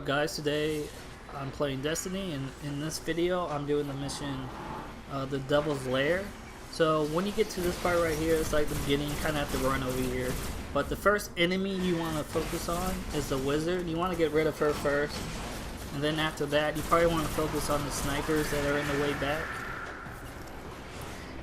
up guys, today I'm playing Destiny, and in this video I'm doing the mission the Devil's Lair. So when you get to this part right here, it's like the beginning, you kind of have to run over here. But the first enemy you want to focus on is the wizard. You want to get rid of her first, and then after that you probably want to focus on the snipers that are in the way back,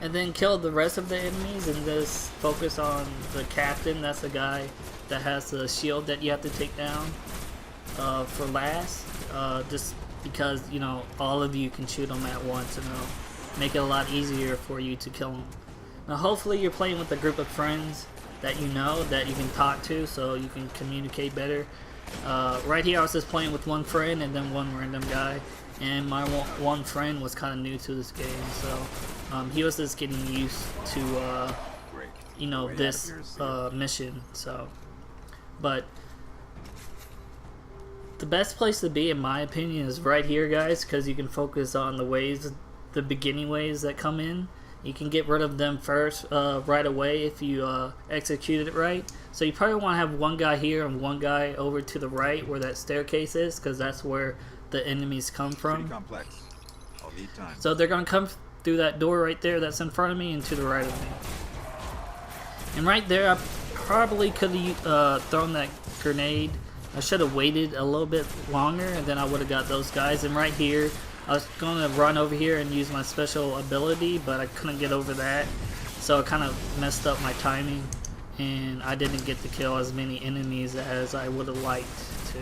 and then kill the rest of the enemies and just focus on the captain. That's the guy that has the shield that you have to take down for last, just because, you know, all of you can shoot them at once and it'll make it a lot easier for you to kill them. Now hopefully you're playing with a group of friends that you know, that you can talk to, so you can communicate better. Right here I was just playing with one friend and then one random guy, and my one friend was kind of new to this game, so he was just getting used to you know, this mission. So, but the best place to be, in my opinion, is right here, guys, because you can focus on the waves, the beginning waves that come in. You can get rid of them first, right away, if you execute it right. So you probably want to have one guy here and one guy over to the right where that staircase is, because that's where the enemies come from. So they're going to come through that door right there that's in front of me and to the right of me. And right there, I probably could have thrown that grenade. I should have waited a little bit longer, and then I would have got those guys. And right here, I was going to run over here and use my special ability, but I couldn't get over that. So it kind of messed up my timing, and I didn't get to kill as many enemies as I would have liked to.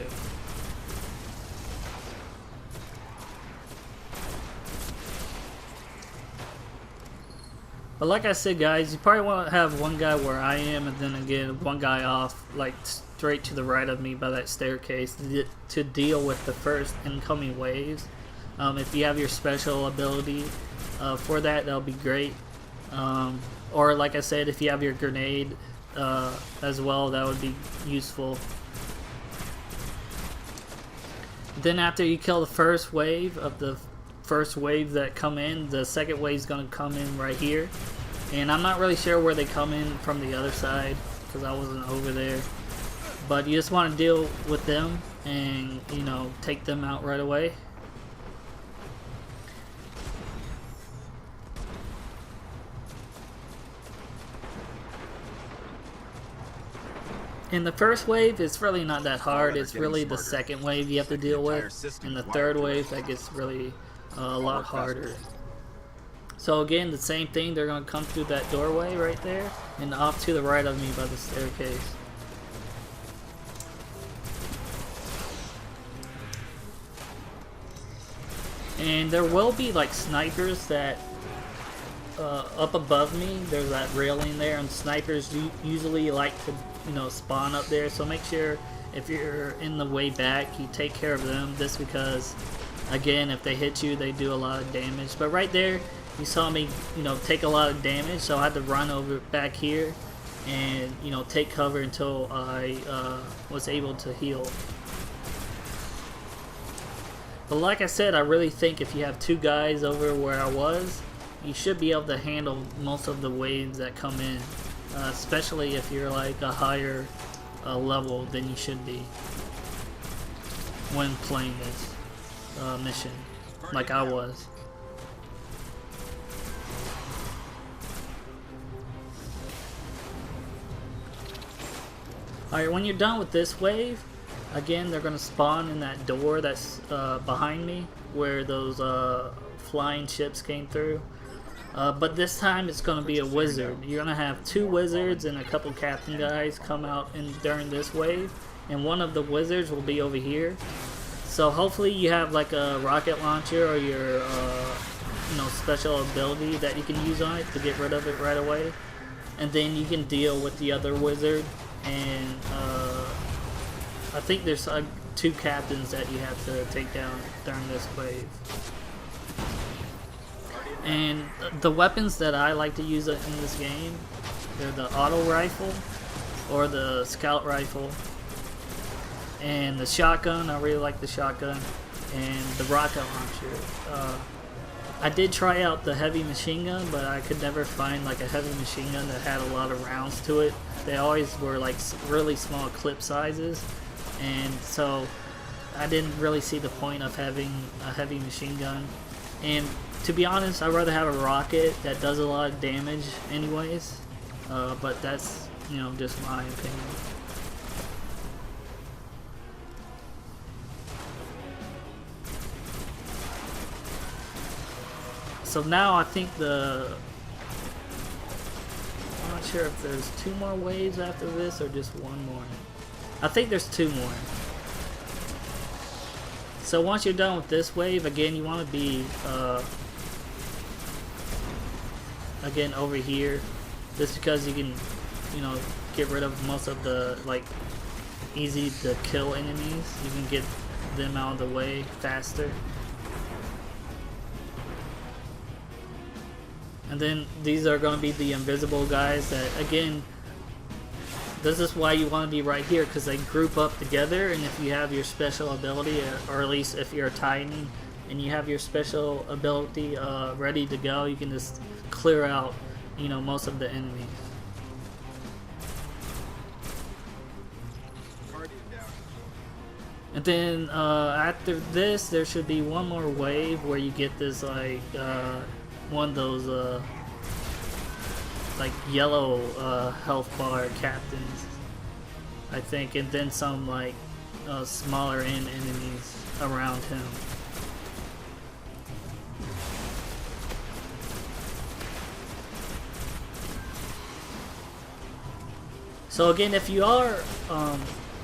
But like I said, guys, you probably want to have one guy where I am, and then again one guy off, like straight to the right of me by that staircase, to deal with the first incoming waves. If you have your special ability for that, that'll be great. Or like I said, if you have your grenade as well, that would be useful. Then after you kill the first wave of the first wave that come in, the second wave is going to come in right here, and I'm not really sure where they come in from the other side because I wasn't over there, but you just want to deal with them and, you know, take them out right away. In the first wave, it's really not that hard. It's really the second wave you have to deal with, and the third wave that gets really a lot harder. So again, the same thing, they're going to come through that doorway right there and off to the right of me by the staircase. And there will be like snipers that up above me. There's that railing there, and snipers usually like to, you know, spawn up there, so make sure if you're in the way back you take care of them, just because again, if they hit you, they do a lot of damage. But right there, you saw me, you know, take a lot of damage, so I had to run over back here and, you know, take cover until I was able to heal. But like I said, I really think if you have two guys over where I was, you should be able to handle most of the waves that come in, especially if you're like a higher level than you should be when playing this mission, like I was. Alright, when you're done with this wave, again, they're going to spawn in that door that's behind me, where those flying ships came through. But this time it's going to be a wizard. You're going to have two wizards and a couple captain guys come out during this wave, and one of the wizards will be over here. So hopefully you have like a rocket launcher or your you know, special ability that you can use on it to get rid of it right away, and then you can deal with the other wizard. And I think there's two captains that you have to take down during this wave. And the weapons that I like to use in this game, they're the auto rifle or the scout rifle, and the shotgun. I really like the shotgun, and the rocket launcher. I did try out the heavy machine gun, but I could never find like a heavy machine gun that had a lot of rounds to it. They always were like really small clip sizes, and so I didn't really see the point of having a heavy machine gun. And to be honest, I'd rather have a rocket that does a lot of damage anyways. But that's, you know, just my opinion. So now I think I'm not sure if there's 2 more waves after this or just 1 more. I think there's 2 more. So once you're done with this wave, again, you want to be again over here, just because you can, you know, get rid of most of the like easy to kill enemies. You can get them out of the way faster. And then these are going to be the invisible guys that, again, this is why you want to be right here, because they group up together, and if you have your special ability, or at least if you're a Titan and you have your special ability ready to go, you can just clear out, you know, most of the enemies. And then after this, there should be 1 more wave where you get this like one of those like yellow health bar captains, I think, and then some like smaller end enemies around him. So again, if you are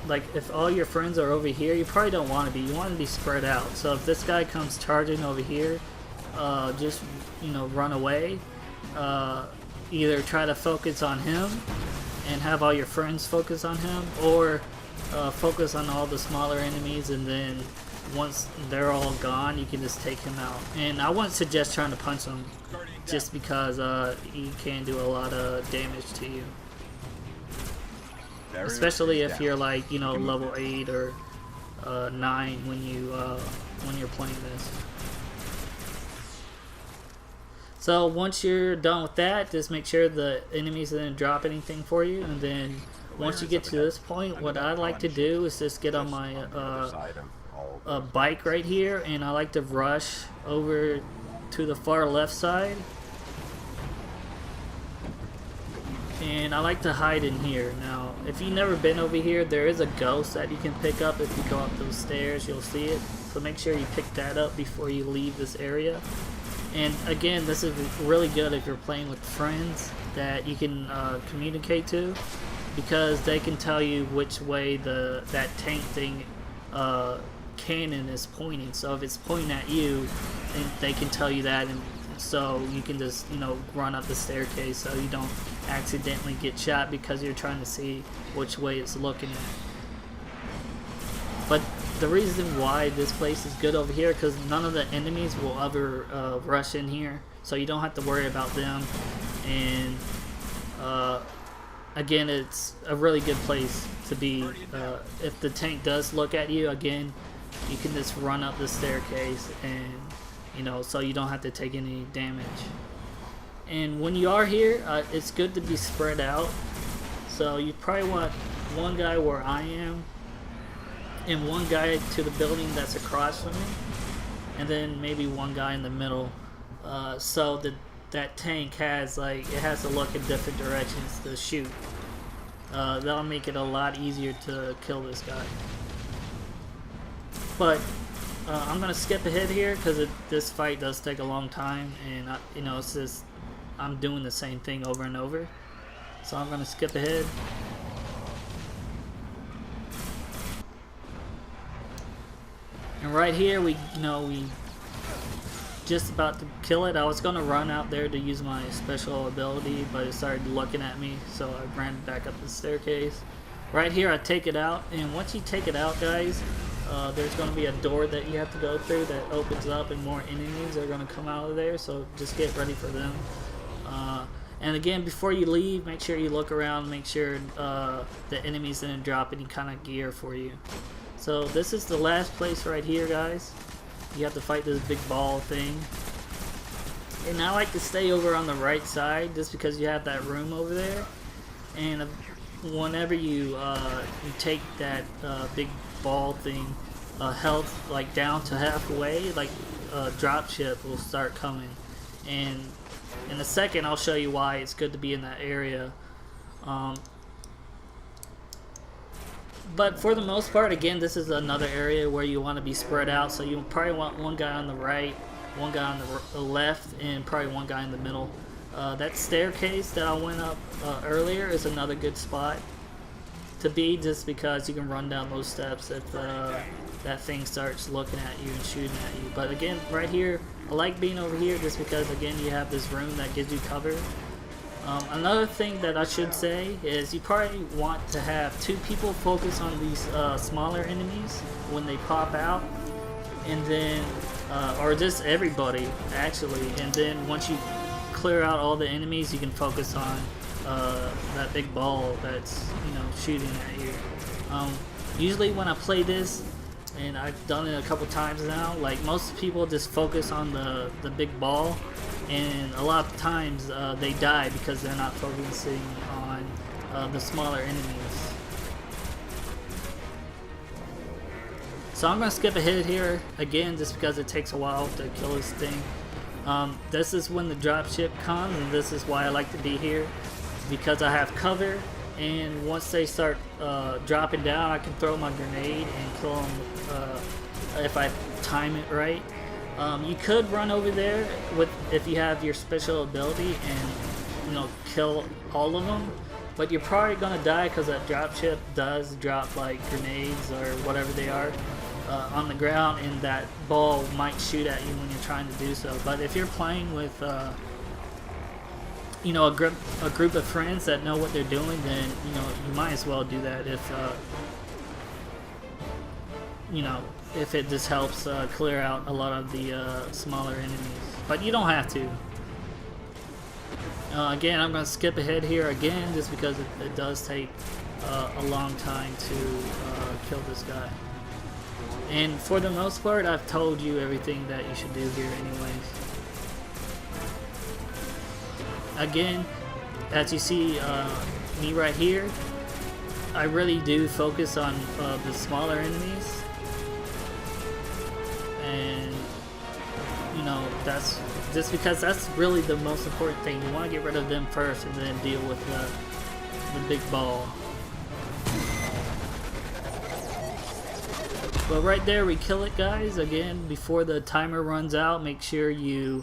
like if all your friends are over here, you probably don't want to be. You want to be spread out. So if this guy comes charging over here, just, you know, run away. Either try to focus on him and have all your friends focus on him, or focus on all the smaller enemies, and then once they're all gone, you can just take him out. And I wouldn't suggest trying to punch him, just because he can do a lot of damage to you. Especially if you're like, you know, level 8 or 9 when you're playing this. So once you're done with that, just make sure the enemies didn't drop anything for you, and then once you get to this point, what I like to do is just get on my bike right here, and I like to rush over to the far left side, and I like to hide in here. Now, if you've never been over here, there is a ghost that you can pick up. If you go up those stairs, you'll see it, so make sure you pick that up before you leave this area. And again, this is really good if you're playing with friends that you can communicate to, because they can tell you which way that tank thing cannon is pointing. So if it's pointing at you, then they can tell you that, and so you can just, you know, run up the staircase so you don't accidentally get shot because you're trying to see which way it's looking at. But the reason why this place is good over here, because none of the enemies will ever rush in here, so you don't have to worry about them. And again, it's a really good place to be. If the tank does look at you, again, you can just run up the staircase, and, you know, so you don't have to take any damage. And when you are here, it's good to be spread out. So you probably want 1 guy where I am, and 1 guy to the building that's across from me, and then maybe 1 guy in the middle, so that tank has, like, it has to look in different directions to shoot. That'll make it a lot easier to kill this guy. But I'm gonna skip ahead here because this fight does take a long time, and you know, it's just I'm doing the same thing over and over, so I'm gonna skip ahead. And right here, we just about to kill it. I was gonna run out there to use my special ability, but it started looking at me, so I ran back up the staircase. Right here, I take it out, and once you take it out, guys, there's gonna be a door that you have to go through that opens up, and more enemies are gonna come out of there. So just get ready for them. And again, before you leave, make sure you look around, make sure the enemies didn't drop any kind of gear for you. So this is the last place right here, guys. You have to fight this big ball thing. And I like to stay over on the right side just because you have that room over there. And whenever you take that big ball thing, health like down to halfway, like drop ship will start coming. And in a second I'll show you why it's good to be in that area. But for the most part, again, this is another area where you want to be spread out. So you probably want one guy on the right, one guy on the left, and probably one guy in the middle. That staircase that I went up earlier is another good spot to be, just because you can run down those steps if that thing starts looking at you and shooting at you. But again, right here, I like being over here just because, again, you have this room that gives you cover. Another thing that I should say is you probably want to have 2 people focus on these smaller enemies when they pop out, and then or just everybody actually, and then once you clear out all the enemies, you can focus on that big ball that's, you know, shooting at you. Usually when I play this, and I've done it a couple times now, like most people just focus on the big ball, and a lot of times they die because they're not focusing on the smaller enemies. So I'm going to skip ahead here again just because it takes a while to kill this thing. This is when the dropship comes, and this is why I like to be here, because I have cover, and once they start dropping down, I can throw my grenade and kill them if I time it right. You could run over there if you have your special ability and, you know, kill all of them, but you're probably gonna die because that dropship does drop like grenades or whatever they are on the ground, and that ball might shoot at you when you're trying to do so. But if you're playing with you know, a group of friends that know what they're doing, then, you know, you might as well do that if you know, if it just helps clear out a lot of the smaller enemies. But you don't have to. Again, I'm going to skip ahead here again just because it does take a long time to kill this guy. And for the most part, I've told you everything that you should do here anyways. Again, as you see me right here, I really do focus on the smaller enemies. And, you know, that's just because that's really the most important thing. You want to get rid of them first and then deal with the big ball. But right there, we kill it, guys. Again, before the timer runs out, make sure you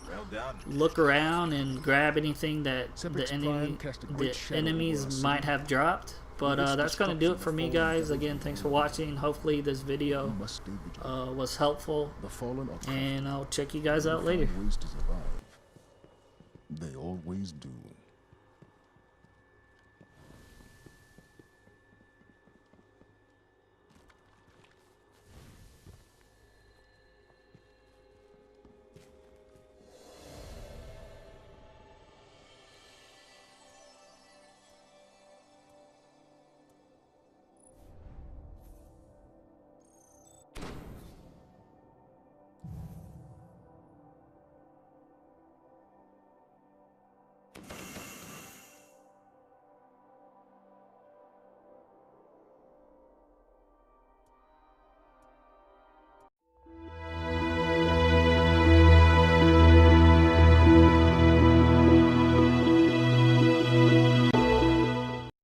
look around and grab anything that the enemies might have dropped. But that's going to do it for me, guys. Again, thanks for watching. Hopefully this video was helpful, and I'll check you guys out later. They always do.